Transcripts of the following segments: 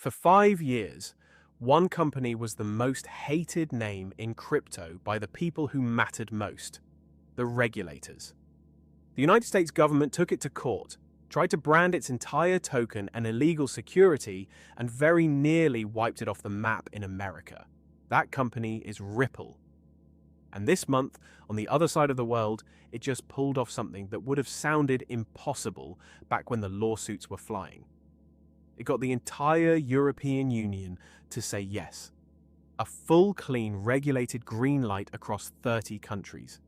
For 5 years, one company was the most hated name in crypto by the people who mattered most, the regulators. The United States government took it to court, tried to brand its entire token an illegal security, and very nearly wiped it off the map in America. That company is Ripple. And this month, on the other side of the world, it just pulled off something that would have sounded impossible back when the lawsuits were flying. It got the entire European Union to say yes. A full, clean, regulated green light across 30 countries.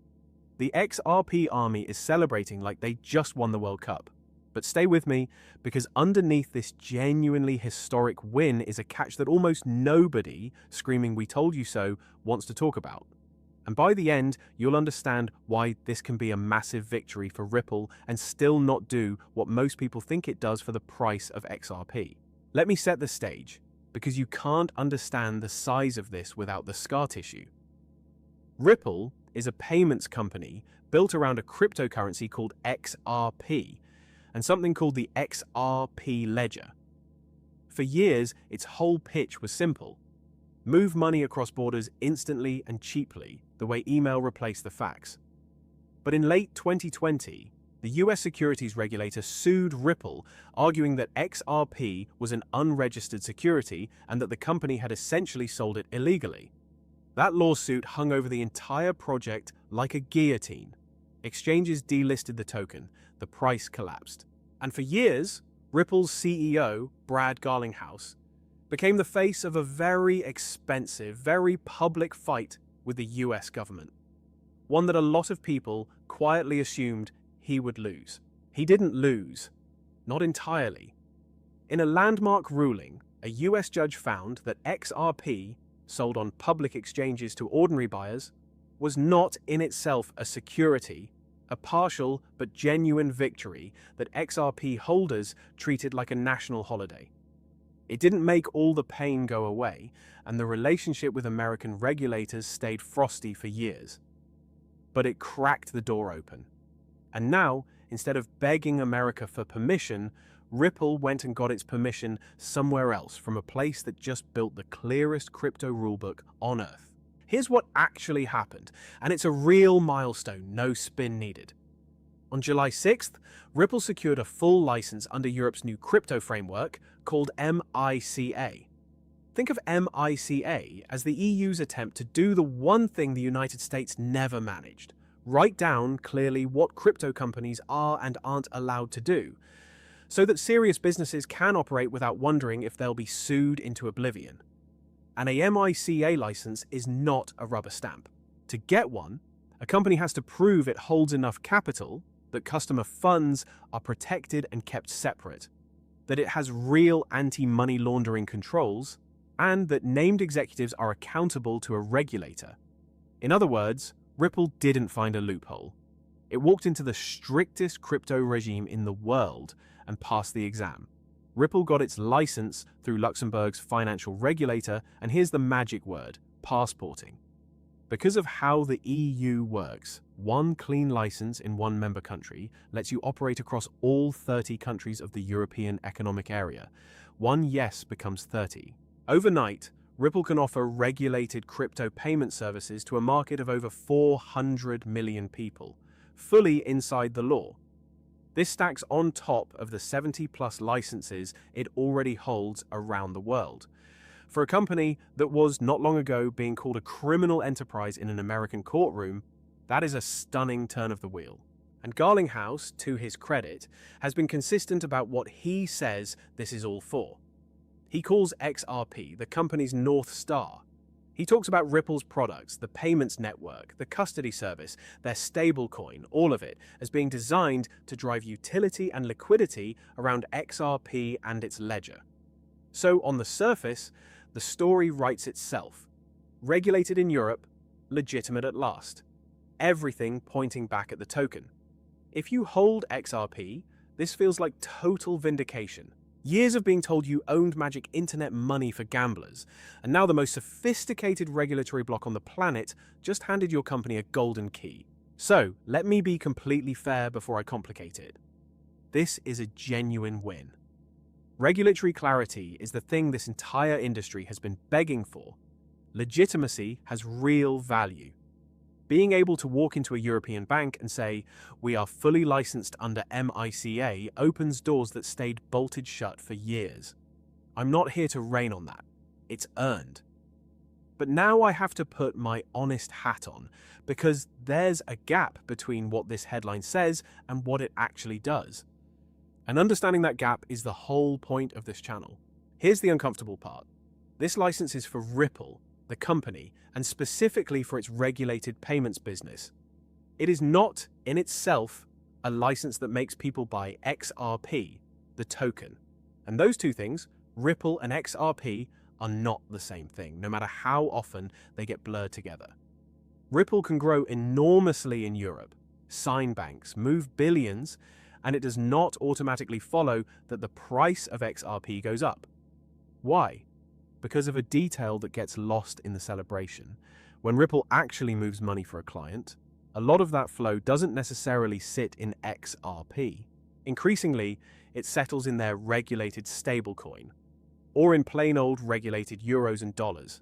The XRP army is celebrating like they just won the World Cup. But stay with me, because underneath this genuinely historic win is a catch that almost nobody screaming "We told you so" wants to talk about. And by the end, you'll understand why this can be a massive victory for Ripple and still not do what most people think it does for the price of XRP. Let me set the stage, because you can't understand the size of this without the scar tissue. Ripple is a payments company built around a cryptocurrency called XRP and something called the XRP ledger. For years, its whole pitch was simple. Move money across borders instantly and cheaply, the way email replaced the fax. But in late 2020, the US securities regulator sued Ripple, arguing that XRP was an unregistered security and that the company had essentially sold it illegally. That lawsuit hung over the entire project like a guillotine. Exchanges delisted the token, the price collapsed. And for years, Ripple's CEO, Brad Garlinghouse, became the face of a very expensive, very public fight with the US government. One that a lot of people quietly assumed he would lose. He didn't lose. Not entirely. In a landmark ruling, a US judge found that XRP, sold on public exchanges to ordinary buyers, was not in itself a security, a partial but genuine victory that XRP holders treated like a national holiday. It didn't make all the pain go away, and the relationship with American regulators stayed frosty for years. But it cracked the door open. And now, instead of begging America for permission, Ripple went and got its permission somewhere else from a place that just built the clearest crypto rulebook on Earth. Here's what actually happened, and it's a real milestone, no spin needed. On July 6th, Ripple secured a full license under Europe's new crypto framework called MiCA. Think of MiCA as the EU's attempt to do the one thing the United States never managed: write down clearly what crypto companies are and aren't allowed to do, so that serious businesses can operate without wondering if they'll be sued into oblivion. And a MiCA license is not a rubber stamp. To get one, a company has to prove it holds enough capital, that customer funds are protected and kept separate, that it has real anti-money laundering controls, and that named executives are accountable to a regulator. In other words, Ripple didn't find a loophole. It walked into the strictest crypto regime in the world and passed the exam. Ripple got its license through Luxembourg's financial regulator, and here's the magic word: passporting. Because of how the EU works, one clean license in one member country lets you operate across all 30 countries of the European Economic Area. One yes becomes 30. Overnight, Ripple can offer regulated crypto payment services to a market of over 400 million people, fully inside the law. This stacks on top of the 70-plus licenses it already holds around the world. For a company that was not long ago being called a criminal enterprise in an American courtroom, that is a stunning turn of the wheel. And Garlinghouse, to his credit, has been consistent about what he says this is all for. He calls XRP the company's North Star. He talks about Ripple's products, the payments network, the custody service, their stablecoin, all of it, as being designed to drive utility and liquidity around XRP and its ledger. So, on the surface, the story writes itself. Regulated in Europe, legitimate at last. Everything pointing back at the token. If you hold XRP, this feels like total vindication. Years of being told you owned magic internet money for gamblers, and now the most sophisticated regulatory bloc on the planet just handed your company a golden key. So, let me be completely fair before I complicate it. This is a genuine win. Regulatory clarity is the thing this entire industry has been begging for. Legitimacy has real value. Being able to walk into a European bank and say, "We are fully licensed under MICA," opens doors that stayed bolted shut for years. I'm not here to rain on that. It's earned. But now I have to put my honest hat on, because there's a gap between what this headline says and what it actually does. And understanding that gap is the whole point of this channel. Here's the uncomfortable part. This license is for Ripple, the company, and specifically for its regulated payments business. It is not, in itself, a license that makes people buy XRP, the token. And those two things, Ripple and XRP, are not the same thing, no matter how often they get blurred together. Ripple can grow enormously in Europe, sign banks, move billions, and it does not automatically follow that the price of XRP goes up. Why? Because of a detail that gets lost in the celebration. When Ripple actually moves money for a client, a lot of that flow doesn't necessarily sit in XRP. Increasingly, it settles in their regulated stablecoin, or in plain old regulated euros and dollars.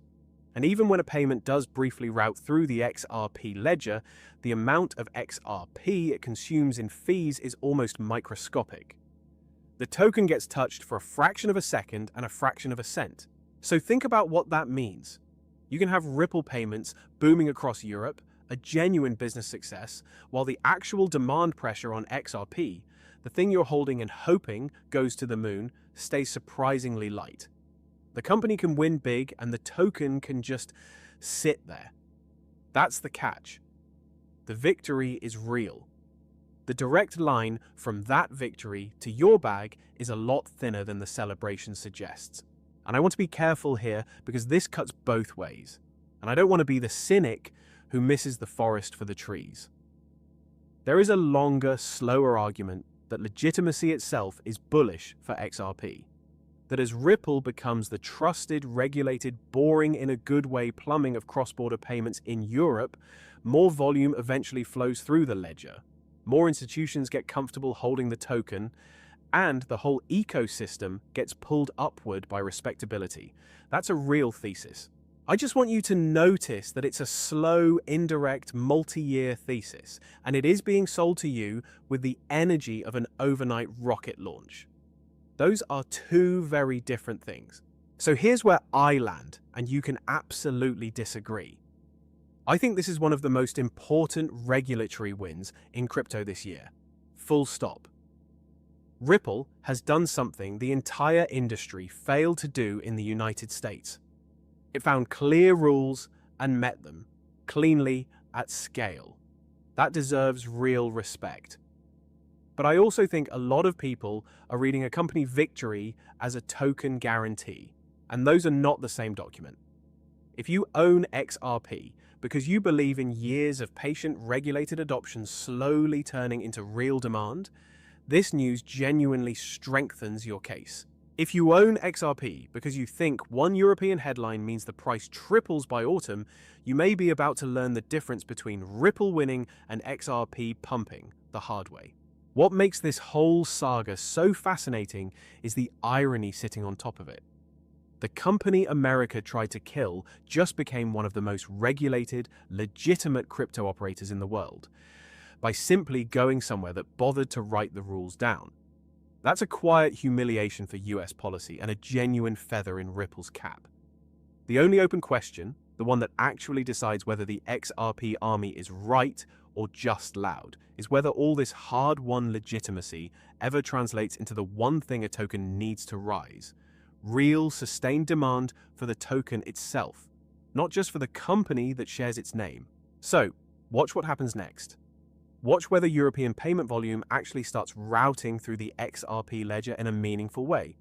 And even when a payment does briefly route through the XRP ledger, the amount of XRP it consumes in fees is almost microscopic. The token gets touched for a fraction of a second and a fraction of a cent. So think about what that means. You can have Ripple payments booming across Europe, a genuine business success, while the actual demand pressure on XRP, the thing you're holding and hoping goes to the moon, stays surprisingly light. The company can win big and the token can just sit there. That's the catch. The victory is real. The direct line from that victory to your bag is a lot thinner than the celebration suggests. And I want to be careful here because this cuts both ways. And I don't want to be the cynic who misses the forest for the trees. There is a longer, slower argument that legitimacy itself is bullish for XRP. That as Ripple becomes the trusted, regulated, boring in a good way plumbing of cross-border payments in Europe, more volume eventually flows through the ledger. More institutions get comfortable holding the token, and the whole ecosystem gets pulled upward by respectability. That's a real thesis. I just want you to notice that it's a slow, indirect, multi-year thesis, and it is being sold to you with the energy of an overnight rocket launch. Those are two very different things. So here's where I land, and you can absolutely disagree. I think this is one of the most important regulatory wins in crypto this year. Full stop. Ripple has done something the entire industry failed to do in the United States. It found clear rules and met them, cleanly, at scale. That deserves real respect. But I also think a lot of people are reading a company victory as a token guarantee, and those are not the same document. If you own XRP because you believe in years of patient regulated adoption slowly turning into real demand, this news genuinely strengthens your case. If you own XRP because you think one European headline means the price triples by autumn, you may be about to learn the difference between Ripple winning and XRP pumping the hard way. What makes this whole saga so fascinating is the irony sitting on top of it. The company America tried to kill just became one of the most regulated, legitimate crypto operators in the world by simply going somewhere that bothered to write the rules down. That's a quiet humiliation for US policy and a genuine feather in Ripple's cap. The only open question, the one that actually decides whether the XRP army is right or just loud, is whether all this hard-won legitimacy ever translates into the one thing a token needs to rise: real, sustained demand for the token itself, not just for the company that shares its name. So, watch what happens next. Watch whether European payment volume actually starts routing through the XRP ledger in a meaningful way,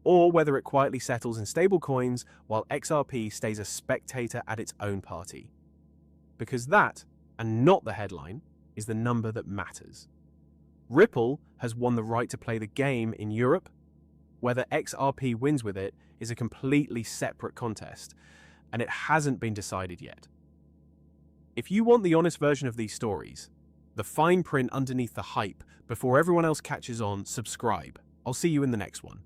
or whether it quietly settles in stablecoins while XRP stays a spectator at its own party. Because that, and not the headline, is the number that matters. Ripple has won the right to play the game in Europe. Whether XRP wins with it is a completely separate contest, and it hasn't been decided yet. If you want the honest version of these stories, the fine print underneath the hype, before everyone else catches on, subscribe. I'll see you in the next one.